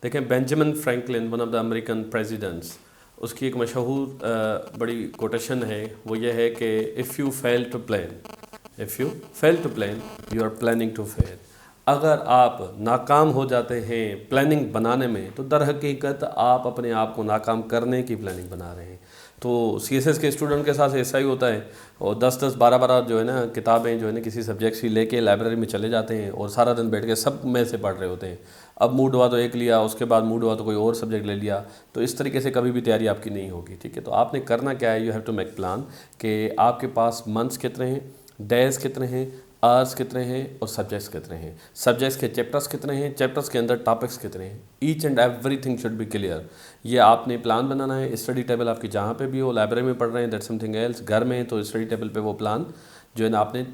देखें, Benjamin Franklin, one of the American presidents, उसकी एक मशहूर बड़ी कोटेशन है, वो ये है कि if you fail to plan, if you fail to plan, you are planning to fail. अगर आप नाकाम हो जाते हैं प्लानिंग बनाने में, तो दर हकीकत आप अपने आप को नाकाम करने की प्लानिंग बना रहे हैं। तो सीएसएस के स्टूडेंट के साथ ऐसा ही होता है, और 10-10 12-12 जो है ना किताबें जो है ना किसी सब्जेक्ट की लेके लाइब्रेरी में चले जाते हैं और सारा दिन बैठ के सब में से पढ़ रहे होते हैं। अब मूड हुआ तो एक लिया, उसके बाद मूड हुआ तो कोई और सब्जेक्ट ले लिया। तो इस तरीके से कभी भी तैयारी आपकी नहीं होगी, ठीक है। तो आपने करना क्या है, you have to make plan कि आपके पास मंथ्स कितने हैं, डेज कितने हैं, आवर्स कितने हैं और सब्जेक्ट्स कितने हैं। सब्जेक्ट्स के चैप्टर्स कितने हैं, चैप्टर्स के अंदर टॉपिक्स कितने हैं। Each and everything should be clear. ये आपने प्लान बनाना है। स्टडी टेबल आपकी जहाँ पे भी हो, लाइब्रेरी में पढ़ रहे हैं दैट समथिंग एल्स, घर में तो स्टडी टेबल पे वो प्लान जो है ना आपने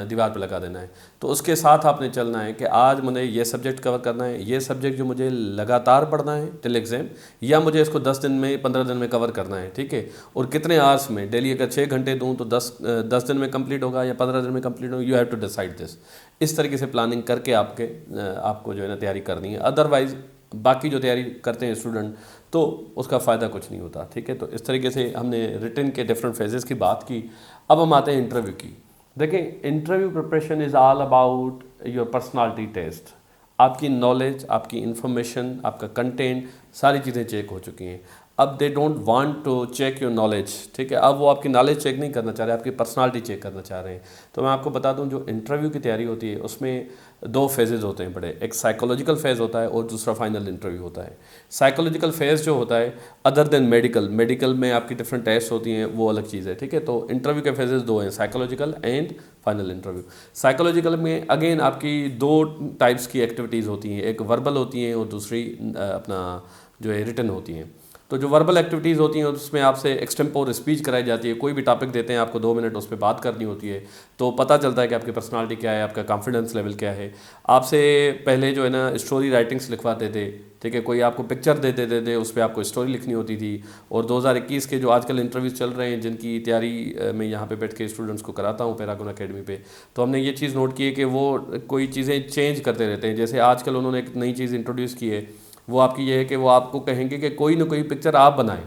दीवार पे लगा देना है। तो उसके साथ आपने चलना है कि आज मुझे ये सब्जेक्ट कवर करना है, ये सब्जेक्ट जो मुझे लगातार पढ़ना है टिल एग्ज़ाम, या मुझे इसको 10 दिन में 15 दिन में कवर करना है, ठीक है। और कितने आवर्स में, डेली अगर 6 घंटे दूँ तो 10 दिन में कंप्लीट होगा या 15 दिन में कंप्लीट होगा। You have to decide this. इस तरीके से प्लानिंग करके आपको जो है ना तैयारी करनी है। अदरवाइज़ बाकी जो तैयारी करते हैं स्टूडेंट, तो उसका फ़ायदा कुछ नहीं होता, ठीक है। तो इस तरीके से हमने रिटन के डिफरेंट फेजेस की बात की। अब हम आते हैं इंटरव्यू की। देखिए, interview preparation is all about your personality test. आपकी नॉलेज, आपकी इन्फॉर्मेशन, आपका कंटेंट, सारी चीज़ें चेक हो चुकी हैं। अब they don't want to check your knowledge, ठीक है। अब वो आपकी नॉलेज चेक नहीं करना चाह रहे, आपकी पर्सनालिटी चेक करना चाह रहे हैं। तो मैं आपको बता दूं, जो इंटरव्यू की तैयारी होती है उसमें 2 फेजेज़ होते हैं बड़े। एक साइकोलॉजिकल फेज़ होता है और दूसरा फाइनल इंटरव्यू होता है। साइकोलॉजिकल फेज़ जो होता है, अदर देन मेडिकल में आपकी डिफरेंट टेस्ट होती हैं, वो अलग चीज़ है, ठीक है। तो इंटरव्यू के फेजेज़ 2 हैं, psychological and final interview. Psychological में अगेन आपकी 2 टाइप्स की एक्टिविटीज़ होती हैं, एक वर्बल होती हैं और दूसरी अपना जो है रिटन होती हैं। तो जो वर्बल एक्टिविटीज़ होती हैं उसमें आपसे एक्सटेम्पोर स्पीच कराई जाती है। कोई भी टॉपिक देते हैं आपको, 2 मिनट उस पर बात करनी होती है, तो पता चलता है कि आपकी पर्सनालिटी क्या है, आपका कॉन्फिडेंस लेवल क्या है। आपसे पहले जो है ना स्टोरी राइटिंग्स लिखवाते थे, ठीक है। कोई आपको पिक्चर दे देते थे, उस पर आपको स्टोरी लिखनी होती थी। और 2021 के जो आजकल इंटरव्यूज़ चल रहे हैं, जिनकी तैयारी मैं यहाँ पे बैठ के स्टूडेंट्स को कराता हूँ पैरागन अकेडमी पे, तो हमने ये चीज़ नोट की है कि वो कोई चीज़ें चेंज करते रहते हैं। जैसे आजकल उन्होंने एक नई चीज़ इंट्रोड्यूस की है, वो आपकी ये है कि वो आपको कहेंगे कि कोई ना कोई पिक्चर आप बनाएं,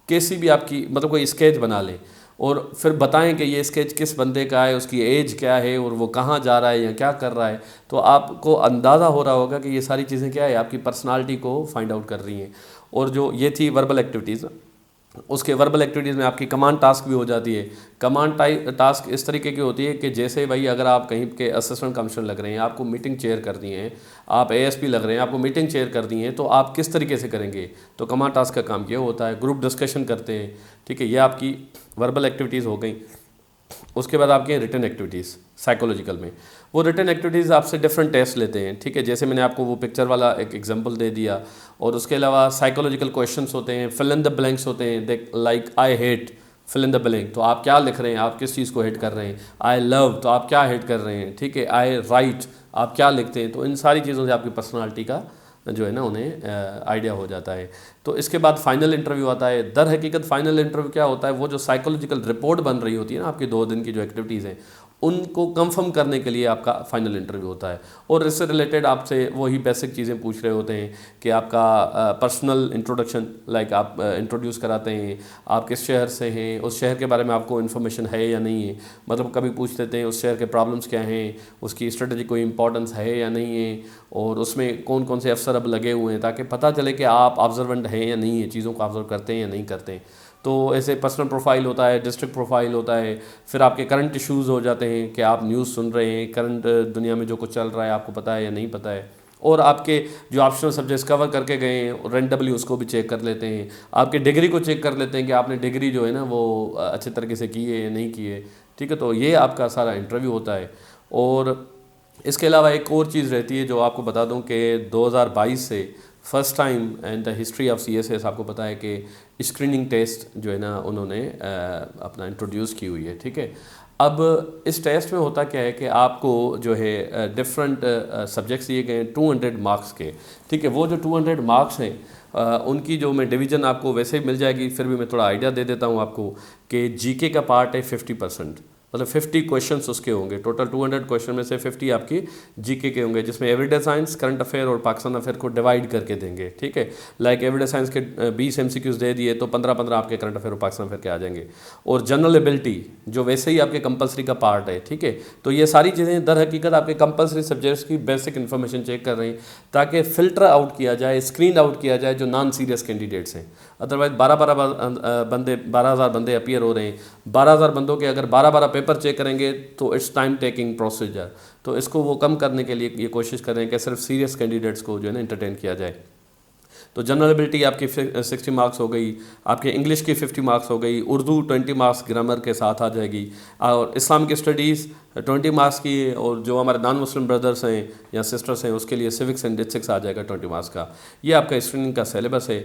कैसी भी आपकी, मतलब कोई स्केच बना लें, और फिर बताएं कि ये स्केच किस बंदे का है, उसकी एज क्या है और वो कहाँ जा रहा है या क्या कर रहा है। तो आपको अंदाज़ा हो रहा होगा कि ये सारी चीज़ें क्या है, आपकी पर्सनालिटी को फाइंड आउट कर रही हैं। और जो ये थी वर्बल एक्टिविटीज़, उसके वर्बल एक्टिविटीज़ में आपकी कमांड टास्क भी हो जाती है। कमांड टास्क इस तरीके की होती है कि जैसे भाई अगर आप कहीं के असिस्टेंट कमिश्नर लग रहे हैं, आपको मीटिंग चेयर करनी है, आप एएसपी लग रहे हैं, आपको मीटिंग चेयर करनी है, तो आप किस तरीके से करेंगे। तो कमांड टास्क का काम ये होता है। ग्रुप डिस्कशन करते हैं, ठीक है। ये आपकी वर्बल एक्टिविटीज़ हो गई। उसके बाद आपके रिटन एक्टिविटीज़ साइकोलॉजिकल में, वो रिटन एक्टिविटीज़ आपसे डिफरेंट टेस्ट लेते हैं, ठीक है। जैसे मैंने आपको वो पिक्चर वाला एक एग्जांपल दे दिया। और उसके अलावा साइकोलॉजिकल क्वेश्चंस होते हैं, फिल इन द ब्लैंक्स होते हैं। देख, like I hate, fill in the blank, तो आप क्या लिख रहे हैं, आप किस चीज़ को हेट कर रहे हैं। आई लव, तो आप क्या हेट कर रहे हैं, ठीक है। आई राइट, आप क्या लिखते हैं। तो इन सारी चीज़ों से आपकी पर्सनालिटी का जो है ना उन्हें आइडिया हो जाता है। तो इसके बाद फाइनल इंटरव्यू आता है। दर हकीकत फाइनल इंटरव्यू क्या होता है, वो जो साइकोलॉजिकल रिपोर्ट बन रही होती है ना आपकी 2 दिन की जो एक्टिविटीज़ हैं, उनको कंफर्म करने के लिए आपका फाइनल इंटरव्यू होता है। और इससे रिलेटेड आपसे वही बेसिक चीज़ें पूछ रहे होते हैं कि आपका पर्सनल इंट्रोडक्शन, लाइक आप इंट्रोड्यूस कराते हैं, आप किस शहर से हैं, उस शहर के बारे में आपको इन्फॉर्मेशन है या नहीं है। मतलब कभी पूछ लेते हैं उस शहर के प्रॉब्लम्स क्या हैं, उसकी स्ट्रेटजी कोई इंपॉर्टेंस है या नहीं है, और उसमें कौन कौन से अफसर अब लगे हुए हैं, ताकि पता चले कि आप ऑब्जर्वेंट हैं या नहीं है, चीज़ों को ऑब्जर्व करते हैं या नहीं करते हैं। तो ऐसे पर्सनल प्रोफाइल होता है, डिस्ट्रिक्ट प्रोफाइल होता है। फिर आपके करंट इश्यूज़ हो जाते हैं कि आप न्यूज़ सुन रहे हैं, करंट दुनिया में जो कुछ चल रहा है आपको पता है या नहीं पता है। और आपके जो ऑप्शनल सब्जेक्ट्स कवर करके गए हैं रेंडमली उसको भी चेक कर लेते हैं। आपके डिग्री को चेक कर लेते हैं कि आपने डिग्री जो है ना वो अच्छे तरीके से की है या नहीं की है, ठीक है। तो ये आपका सारा इंटरव्यू होता है। और इसके अलावा एक और चीज़ रहती है जो आपको बता दूं कि 2022 से first time in the history of CSS आपको पता है कि स्क्रीनिंग टेस्ट जो है ना उन्होंने अपना इंट्रोड्यूस की हुई है, ठीक है। अब इस टेस्ट में होता क्या है कि आपको जो है डिफरेंट सब्जेक्ट्स दिए गए हैं 200 मार्क्स के, ठीक है। वो जो 200 मार्क्स हैं उनकी जो मैं डिवीज़न आपको वैसे ही मिल जाएगी, फिर भी मैं थोड़ा आइडिया दे देता हूँ आपको कि जीके का पार्ट है 50%, मतलब 50 क्वेश्चंस उसके होंगे। टोटल 200 क्वेश्चन में से 50 आपकी जीके के होंगे, जिसमें एवरीडे साइंस, करंट अफेयर और पाकिस्तान अफेयर को डिवाइड करके देंगे। ठीक है, लाइक एवरीडे साइंस के 20 एमसीक्यूज दे दिए तो 15-15 आपके करंट अफेयर और पाकिस्तान अफेयर के आ जाएंगे। और जनरल एबिलिटी जो वैसे ही आपके कंपलसरी का पार्ट है। ठीक है, तो ये सारी चीज़ें दर हकीकत आपके कंपलसरी सब्जेक्ट्स की बेसिक इन्फॉर्मेशन चेक कर रही हैं, ताकि फ़िल्टर आउट किया जाए, स्क्रीन आउट किया जाए जो नॉन सीरियस कैंडिडेट्स हैं। अदरवाइज 12,000 बंदे अपीयर हो रहे हैं, 12,000 बंदों के अगर 12 पेपर चेक करेंगे तो इट्स टाइम टेकिंग प्रोसीजर। तो इसको वो कम करने के लिए ये कोशिश कर रहे हैं कि सिर्फ सीरियस कैंडिडेट्स को जो है ना एंटरटेन किया जाए। तो जनरल एबिलिटी आपकी 60 मार्क्स हो गई, आपके इंग्लिश की 50 मार्क्स हो गई, उर्दू 20 मार्क्स ग्रामर के साथ आ जाएगी, और इस्लामिक स्टडीज़ 20 मार्क्स की, और जो हमारे नॉन मुस्लिम ब्रदर्स हैं या सिस्टर्स हैं उसके लिए सिविक्स एंड एथिक्स आ जाएगा 20 मार्क्स का। ये आपका स्क्रीनिंग का सिलेबस है।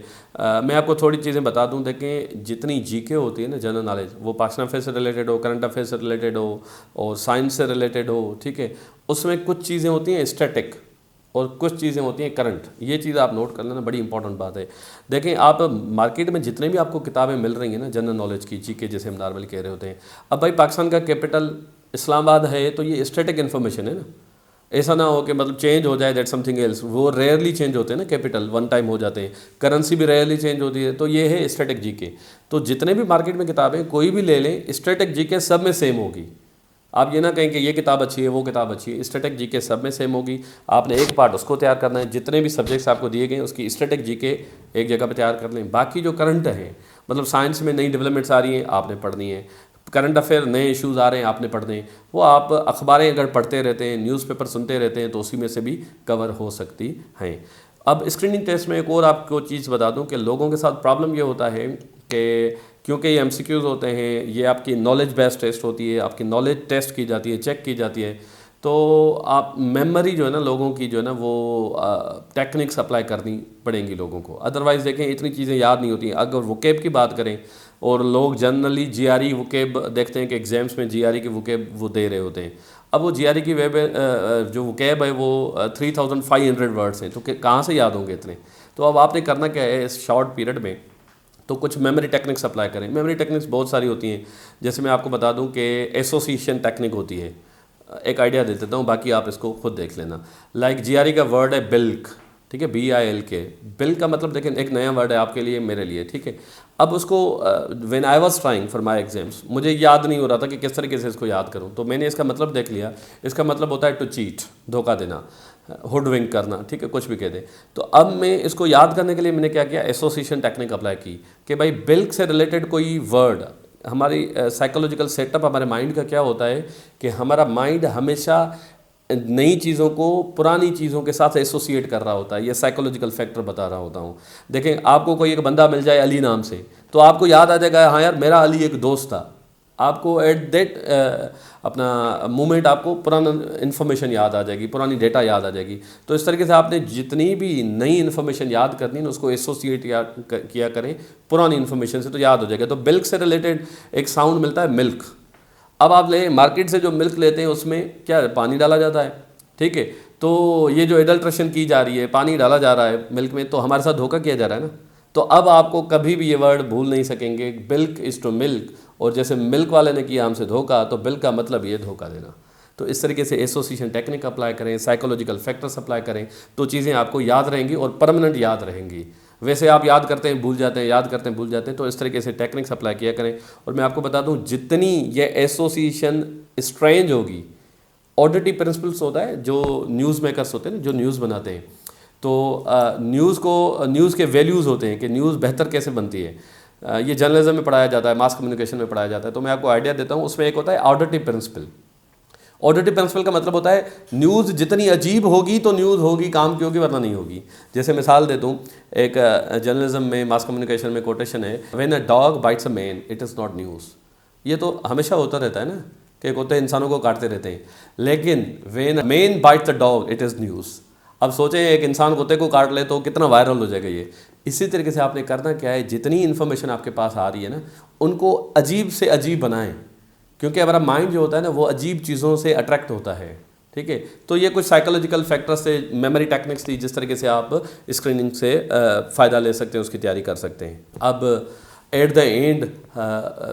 मैं आपको थोड़ी चीज़ें बता दूं, देखें जितनी जीके होती है ना, जनरल नॉलेज, वो पाकिस्तान अफेयर से रिलेटेड हो, करंट अफेयर से रिलेटेड हो और साइंस से रिलेटेड हो। ठीक है, उसमें कुछ चीज़ें होती हैं स्टैटिक और कुछ चीज़ें होती हैं करंट। ये चीज़ आप नोट कर लेना, बड़ी इंपॉर्टेंट बात है। देखें आप मार्केट में जितने भी आपको किताबें मिल रही हैं ना जनरल नॉलेज की, जीके जैसे हम नॉर्मल कह रहे होते हैं, अब भाई पाकिस्तान का कैपिटल इस्लामाबाद है तो ये स्टैटिक इन्फॉर्मेशन है ना, ऐसा ना हो कि मतलब चेंज हो जाए दैट समथिंग एल्स। वो रेयरली चेंज होते हैं ना, कैपिटल वन टाइम हो जाते हैं, करेंसी भी रेयरली चेंज होती है। तो ये है स्टैटिक जीके। तो जितने भी मार्केट में किताबें कोई भी ले लें, स्टैटिक जीके सब में सेम होगी। आप ये ना कहें कि ये किताब अच्छी है, वो किताब अच्छी है, स्टैटिक जीके सब में सेम होगी। आपने एक पार्ट उसको तैयार करना है, जितने भी सब्जेक्ट्स आपको दिए गए उसकी स्टैटिक जीके एक जगह पर तैयार कर लें। बाकी जो करंट है, मतलब साइंस में नई डेवलपमेंट्स आ रही हैं आपने पढ़नी है, करंट अफेयर नए इश्यूज़ आ रहे हैं आपने पढ़ने हैं, वो आप अखबारें अगर पढ़ते रहते हैं, न्यूज़पेपर सुनते रहते हैं तो उसी में से भी कवर हो सकती हैं। अब स्क्रीनिंग टेस्ट में एक और आपको चीज़ बता दूं कि लोगों के साथ प्रॉब्लम ये होता है कि क्योंकि ये एमसीक्यूज़ होते हैं, ये आपकी नॉलेज बेस्ड टेस्ट होती है, आपकी नॉलेज टेस्ट की जाती है, चेक की जाती है, तो आप मेमोरी जो है ना लोगों की जो है ना वो टेक्निक्स अप्लाई करनी पड़ेंगी लोगों को। अदरवाइज़ देखें इतनी चीज़ें याद नहीं होती। अगर वोकेब की बात करें, और लोग जनरली जीआरई वोकेब देखते हैं कि एग्ज़ाम्स में जीआरई की वोकेब वो दे रहे होते हैं। अब वो जीआरई की वेब जो वोकेब है वो 3500 वर्ड्स हैं, तो कहाँ से याद होंगे इतने। तो अब आपने करना क्या है इस शॉर्ट पीरियड में, तो कुछ मेमोरी टेक्निक्स अप्लाई करें। मेमोरी टेक्निक्स बहुत सारी होती हैं, जैसे मैं आपको बता दूं कि एसोसिएशन टेक्निक होती है, एक आइडिया दे देता हूँ, बाकी आप इसको खुद देख लेना। लाइक जीआरई का वर्ड है बिल्क, ठीक है, BILK। बिल्क का मतलब देखें एक नया वर्ड है आपके लिए, मेरे लिए, ठीक है। अब उसको when I was trying for my exams, मुझे याद नहीं हो रहा था कि किस तरीके से इसको याद करूं, तो मैंने इसका मतलब देख लिया। इसका मतलब होता है टू चीट, धोखा देना, हुडविंक करना, ठीक है, कुछ भी कह दे। तो अब मैं इसको याद करने के लिए मैंने क्या किया, एसोसिएशन टेक्निक अप्लाई की कि भाई बिल्क से रिलेटेड कोई वर्ड, हमारी साइकोलॉजिकल सेटअप हमारे माइंड का क्या होता है कि हमारा माइंड हमेशा नई चीज़ों को पुरानी चीज़ों के साथ एसोसिएट कर रहा होता है। ये साइकोलॉजिकल फैक्टर बता रहा होता हूँ। देखें आपको कोई एक बंदा मिल जाए अली नाम से, तो आपको याद आ जाएगा हाँ यार मेरा अली एक दोस्त था। आपको एट दैट अपना मोमेंट आपको पुराना इन्फॉर्मेशन याद आ जाएगी, पुरानी डेटा याद आ जाएगी। तो इस तरीके से आपने जितनी भी नई इन्फॉर्मेशन याद करनी है उसको एसोसिएट किया करें पुरानी इन्फॉर्मेशन से, तो याद हो जाएगा। तो मिल्क से रिलेटेड एक साउंड मिलता है मिल्क। अब आप ले मार्केट से जो मिल्क लेते हैं उसमें क्या पानी डाला जाता है, ठीक है। तो ये जो एडल्ट्रेशन की जा रही है, पानी डाला जा रहा है मिल्क में, तो हमारे साथ धोखा किया जा रहा है ना। तो अब आपको कभी भी ये वर्ड भूल नहीं सकेंगे, बिल्क इज़ टू मिल्क। और जैसे मिल्क वाले ने किया हमसे धोखा, तो बिल्क का मतलब ये धोखा देना। तो इस तरीके से एसोसिएशन टेक्निक अप्लाई करें, साइकोलॉजिकल फैक्टर्स अप्लाई करें, तो चीज़ें आपको याद रहेंगी और परमानेंट याद रहेंगी। वैसे आप याद करते हैं भूल जाते हैं, याद करते हैं भूल जाते हैं। तो इस तरीके से टेक्निक्स अप्लाई किया करें। और मैं आपको बता दूं, जितनी ये एसोसिएशन स्ट्रेंज होगी, ऑडिटिव प्रिंसिपल्स होता है जो न्यूज़ मेकर्स होते हैं, जो न्यूज़ बनाते हैं, तो न्यूज़ के वैल्यूज़ होते हैं कि न्यूज़ बेहतर कैसे बनती है। ये जर्नलिज्म में पढ़ाया जाता है, मास कम्युनिकेशन में पढ़ाया जाता है। तो मैं आपको आइडिया देता हूँ, उसमें एक होता है ऑडिटिव प्रिंसिपल। ऑडिटिव प्रिंसिपल का मतलब होता है न्यूज़ जितनी अजीब होगी तो न्यूज़ होगी, काम की होगी, वरना नहीं होगी। जैसे मिसाल दे दूँ, एक जर्नलिज्म में, मास कम्युनिकेशन में कोटेशन है, when a dog bytes a man it is not news. ये तो हमेशा होता रहता है ना कि कुत्ते इंसानों को काटते रहते हैं, लेकिन when a man bytes the dog it is news. अब सोचें एक इंसान कुत्ते को काट ले तो कितना वायरल हो जाएगा ये। इसी तरीके से आपने करना क्या है, जितनी इन्फॉर्मेशन आपके पास आ रही है ना, उनको अजीब से अजीब बनाएं, क्योंकि हमारा माइंड जो होता है ना वो अजीब चीज़ों से अट्रैक्ट होता है, ठीक है। तो ये कुछ साइकोलॉजिकल फैक्टर्स से, मेमोरी टेक्निक्स थी, जिस तरीके से आप स्क्रीनिंग से फ़ायदा ले सकते हैं, उसकी तैयारी कर सकते हैं। अब एट द एंड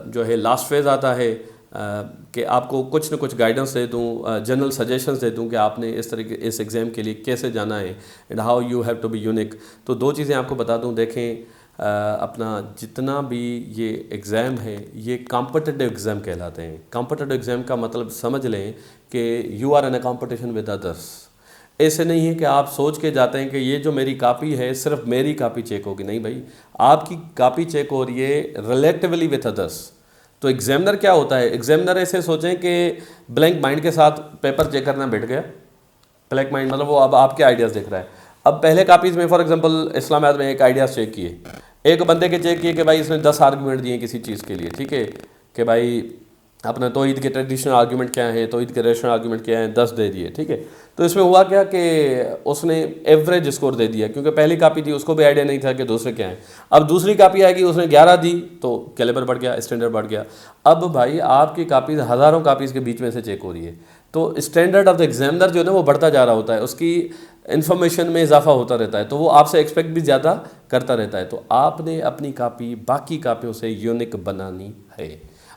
जो है लास्ट फेज़ आता है, कि आपको कुछ न कुछ गाइडेंस दे दूँ, जनरल सजेशंस दे दूँ कि आपने इस तरीके इस एग्ज़ाम के लिए कैसे जाना है and how you have to be unique. तो दो चीज़ें आपको बता दूँ, देखें अपना जितना भी ये एग्ज़ाम है ये कॉम्पिटिटिव एग्ज़ाम कहलाते हैं। कॉम्पिटिटिव एग्ज़ाम का मतलब समझ लें कि you are in a competition with others. ऐसे नहीं है कि आप सोच के जाते हैं कि ये जो मेरी कापी है सिर्फ मेरी कापी चेक होगी, नहीं भाई, आपकी कापी चेक हो रही है रिलेटिवली विथ अदर्स। तो एग्जामिनर क्या होता है, एग्जामिनर ऐसे सोचें कि ब्लैंक माइंड के साथ पेपर चेक करना बैठ गया। ब्लैंक माइंड मतलब वो अब आपके आइडियाज़ देख रहा है। अब पहले कापीज़ में फॉर एग्जांपल इस्लामाबाद में एक आइडियाज़ चेक किए, एक बंदे के चेक किए कि भाई इसने 10 आर्गूमेंट दिए किसी चीज़ के लिए, ठीक है, कि भाई अपना तौहीद के ट्रेडिशनल आर्गूमेंट क्या है, तौहीद के रेशनल आर्गूमेंट क्या है, 10 दे दिए, ठीक है। तो इसमें हुआ क्या कि उसने एवरेज स्कोर दे दिया, क्योंकि पहली कापी थी उसको भी आइडिया नहीं था कि दूसरे क्या है। अब दूसरी कापी आएगी, उसने 11 दी तो कैलिबर बढ़ गया, स्टैंडर्ड बढ़ गया। अब भाई आपकी कापीज़ हज़ारों कापीज़ के बीच में से चेक हो रही है, तो स्टैंडर्ड ऑफ द एग्जामिनर जो है ना वो बढ़ता जा रहा होता है, उसकी इन्फॉर्मेशन में इजाफा होता रहता है, तो वो आपसे एक्सपेक्ट भी ज़्यादा करता रहता है। तो आपने अपनी कापी बाकी कापियों से यूनिक बनानी है,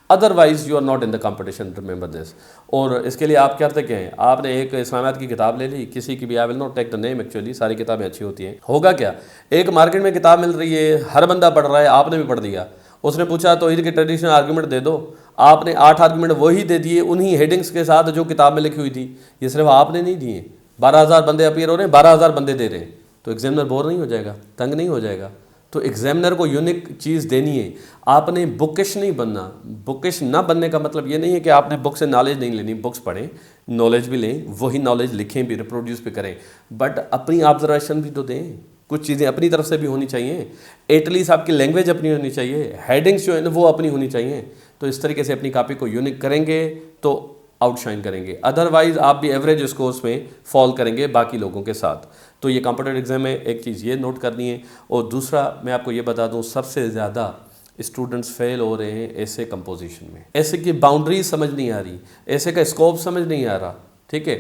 otherwise you are not in the competition, remember this. और इसके लिए आप करते क्या हैं, आपने एक इस्लामाबाद की किताब ले ली, किसी की भी, I will not take the name, actually सारी किताबें अच्छी होती हैं। होगा क्या, एक मार्केट में किताब मिल रही है, हर बंदा पढ़ रहा है, आपने भी पढ़ दिया। उसने पूछा तो इनके ट्रेडिशनल आर्गूमेंट दे दो, आपने 8 आर्गूमेंट वही दे दिए उन्हीं हेडिंग्स के साथ जो किताब में लिखी हुई थी। ये सिर्फ आपने नहीं दिए, 12,000 बंदे अपीयर हो रहे हैं, 12,000 बंदे दे रहे हैं, तो एग्जामिनर बोर नहीं हो जाएगा, तंग नहीं हो जाएगा। तो एग्जामिनर को यूनिक चीज़ देनी है, आपने बुकिश नहीं बनना। बुकिश ना बनने का मतलब ये नहीं है कि आपने बुक से नॉलेज नहीं लेनी, बुक्स पढ़ें, नॉलेज भी लें, वही नॉलेज लिखें भी, रिप्रोड्यूस भी करें, बट अपनी ऑब्जर्वेशन भी तो दें, कुछ चीज़ें अपनी तरफ से भी होनी चाहिए। एटलीस्ट आपकी लैंग्वेज अपनी होनी चाहिए, हेडिंग्स जो है ना वो अपनी होनी चाहिए। तो इस तरीके से अपनी कॉपी को यूनिक करेंगे तो आउटशाइन करेंगे, अदरवाइज आप भी एवरेज स्कोर्स में फॉल करेंगे बाकी लोगों के साथ। तो ये कॉम्पिटिटिव एग्जाम में एक चीज़ ये नोट करनी है। और दूसरा मैं आपको ये बता दूं, सबसे ज़्यादा स्टूडेंट्स फेल हो रहे हैं ऐसे कंपोजिशन में। ऐसे की बाउंड्रीज समझ नहीं आ रही, ऐसे का स्कोप समझ नहीं आ रहा, ठीक है।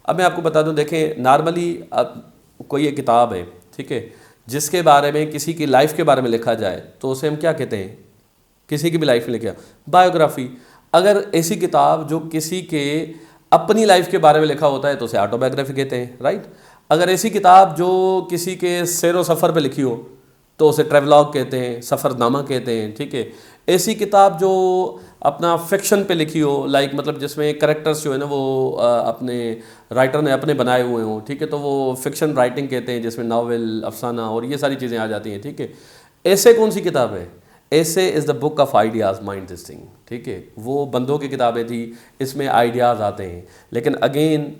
अब मैं आपको बता दूं, देखें नॉर्मली कोई एक किताब है, ठीक है, जिसके बारे में किसी की लाइफ के बारे में लिखा जाए तो उसे हम क्या कहते हैं, किसी की भी लाइफ में लिखा, बायोग्राफी। अगर ऐसी किताब जो किसी के अपनी लाइफ के बारे में लिखा होता है तो उसे ऑटोबायोग्राफी कहते हैं, राइट। अगर ऐसी किताब जो किसी के सैर सफ़र पे लिखी हो तो उसे ट्रेवलॉग कहते हैं, सफ़रनामा कहते हैं, ठीक है। ऐसी किताब जो अपना फिक्शन पे लिखी हो, लाइक मतलब जिसमें करेक्टर्स जो है ना वो अपने राइटर ने अपने बनाए हुए हों, ठीक है, तो वो फिक्शन राइटिंग कहते हैं, जिसमें नावल, अफसाना और ये सारी चीज़ें आ जाती हैं, ठीक है। ऐसे कौन सी किताब है, ऐसे is the book of ideas, mind this thing, ठीक है। वो बंदों की किताबें थी, इसमें आइडियाज़ आते हैं। लेकिन अगेन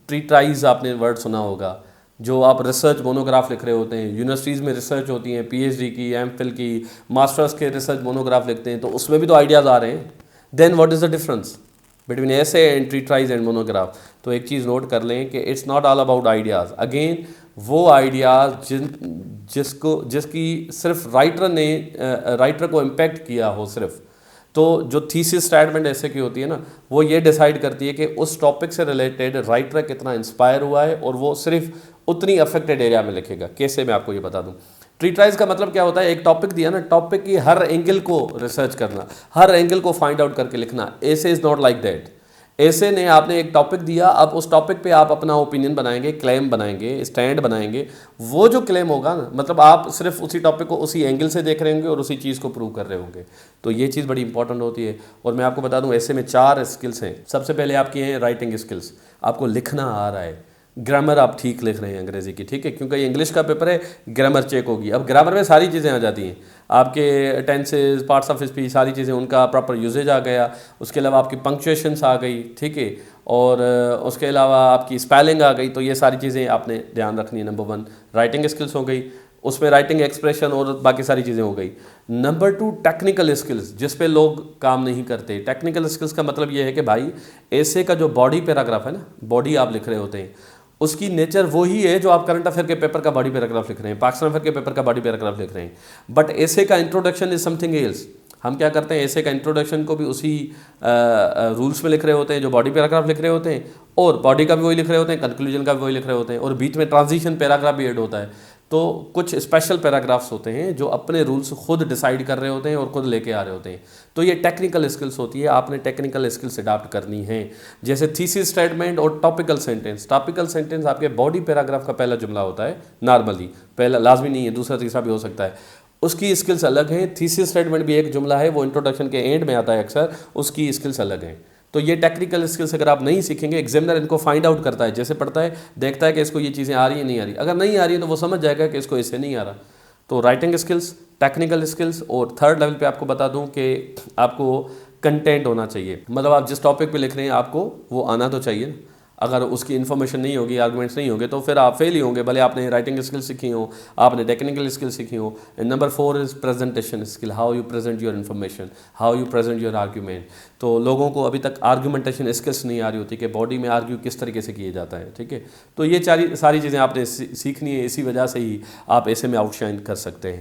ट्रीटाइज आपने वर्ड सुना होगा, जो आप रिसर्च मोनोग्राफ लिख रहे होते हैं, यूनिवर्सिटीज़ में रिसर्च होती हैं, पीएचडी की, एमफिल की, मास्टर्स के रिसर्च मोनोग्राफ लिखते हैं, तो उसमें भी तो आइडियाज़ आ रहे हैं। Then what is the difference between essay and treatise and monograph. तो एक चीज़ नोट कर लें कि it's not all about ideas. Again वो आइडियाज़ जिसकी सिर्फ राइटर को इम्पेक्ट किया हो सिर्फ, तो जो थीसिस स्टेटमेंट ऐसे की होती है ना, वो ये डिसाइड करती है कि उस टॉपिक से रिलेटेड राइटर कितना इंस्पायर हुआ है, और वो सिर्फ उतनी अफेक्टेड एरिया में लिखेगा। कैसे, मैं आपको ये बता दूं। ट्रीटाइज का मतलब क्या होता है, एक टॉपिक दिया ना, टॉपिक की हर एंगल को रिसर्च करना, हर एंगल को फाइंड आउट करके लिखना। ऐसे इज़ नॉट लाइक दैट। ऐसे ने आपने एक टॉपिक दिया, अब उस टॉपिक पे आप अपना ओपिनियन बनाएंगे, क्लेम बनाएंगे, स्टैंड बनाएंगे। वो जो क्लेम होगा ना, मतलब आप सिर्फ उसी टॉपिक को उसी एंगल से देख रहे होंगे और उसी चीज़ को प्रूव कर रहे होंगे। तो ये चीज़ बड़ी इंपॉर्टेंट होती है। और मैं आपको बता दूं, ऐसे में 4 स्किल्स हैं। सबसे पहले आपकी हैं राइटिंग स्किल्स, आपको लिखना आ रहा है, ग्रामर आप ठीक लिख रहे हैं अंग्रेज़ी की, ठीक है, क्योंकि ये इंग्लिश का पेपर है, ग्रामर चेक होगी। अब ग्रामर में सारी चीज़ें आ जाती हैं, आपके टेंसेस, पार्ट्स ऑफ स्पीच, सारी चीज़ें, उनका प्रॉपर यूजेज आ गया। उसके अलावा आपकी पंक्चुएशंस आ गई, ठीक है, और उसके अलावा आपकी स्पेलिंग आ गई। तो ये सारी चीज़ें आपने ध्यान रखनी है। नंबर 1 राइटिंग स्किल्स हो गई, उसमें राइटिंग एक्सप्रेशन और बाकी सारी चीज़ें हो गई। नंबर 2 टेक्निकल स्किल्स, जिस पे लोग काम नहीं करते। टेक्निकल स्किल्स का मतलब ये है कि भाई ऐसे का जो बॉडी पैराग्राफ है ना, बॉडी आप लिख रहे होते हैं, उसकी नेचर वही है जो आप करंट अफेयर के पेपर का बॉडी पैराग्राफ लिख रहे हैं, पाकिस्तान अफेयर के पेपर का बॉडी पैराग्राफ लिख रहे हैं। बट ऐसे का इंट्रोडक्शन इज समथिंग एल्स। हम क्या करते हैं, ऐसे का इंट्रोडक्शन को भी उसी रूल्स में लिख रहे होते हैं जो बॉडी पैराग्राफ लिख रहे होते हैं, और बॉडी का भी वही लिख रहे होते हैं, कंक्लूजन का भी वही लिख रहे होते हैं, और बीच में ट्रांजिशन पैराग्राफ भी ऐड होता है। तो कुछ स्पेशल पैराग्राफ्स होते हैं जो अपने रूल्स खुद डिसाइड कर रहे होते हैं और खुद लेके आ रहे होते हैं। तो ये टेक्निकल स्किल्स होती है, आपने टेक्निकल स्किल्स अडॉप्ट करनी है। जैसे थीसिस स्टेटमेंट और टॉपिकल सेंटेंस। टॉपिकल सेंटेंस आपके बॉडी पैराग्राफ का पहला जुमला होता है नॉर्मली, पहला लाजमी नहीं है, दूसरा तीसरा भी हो सकता है, उसकी स्किल्स अलग हैं। थीसिस स्टेटमेंट भी एक जुमला है, वो इंट्रोडक्शन के एंड में आता है अक्सर, उसकी स्किल्स अलग हैं। तो ये टेक्निकल स्किल्स अगर आप नहीं सीखेंगे, एग्जामिनर इनको फाइंड आउट करता है, जैसे पढ़ता है देखता है कि इसको ये चीज़ें आ रही है नहीं आ रही, अगर नहीं आ रही है तो वो समझ जाएगा कि इसको इससे नहीं आ रहा। तो राइटिंग स्किल्स, टेक्निकल स्किल्स, और थर्ड लेवल पे आपको बता दूं कि आपको कंटेंट होना चाहिए, मतलब आप जिस टॉपिक पे लिख रहे हैं आपको वो आना तो चाहिए। अगर उसकी इन्फॉर्मेशन नहीं होगी, आर्गुमेंट्स नहीं होंगे, तो फिर आप फेल ही होंगे, भले आपने राइटिंग स्किल सीखी हो, आपने टेक्निकल स्किल सीखी हो। And number 4 is presentation skill, how you present your information, how you present your argument. तो लोगों को अभी तक आर्ग्यूमेंटेशन स्किल्स नहीं आ रही होती कि बॉडी में आर्ग्यू किस तरीके से किया जाता है, ठीक है। तो ये सारी चीज़ें आपने सीखनी है, इसी वजह से ही आप ऐसे में आउटशाइन कर सकते हैं।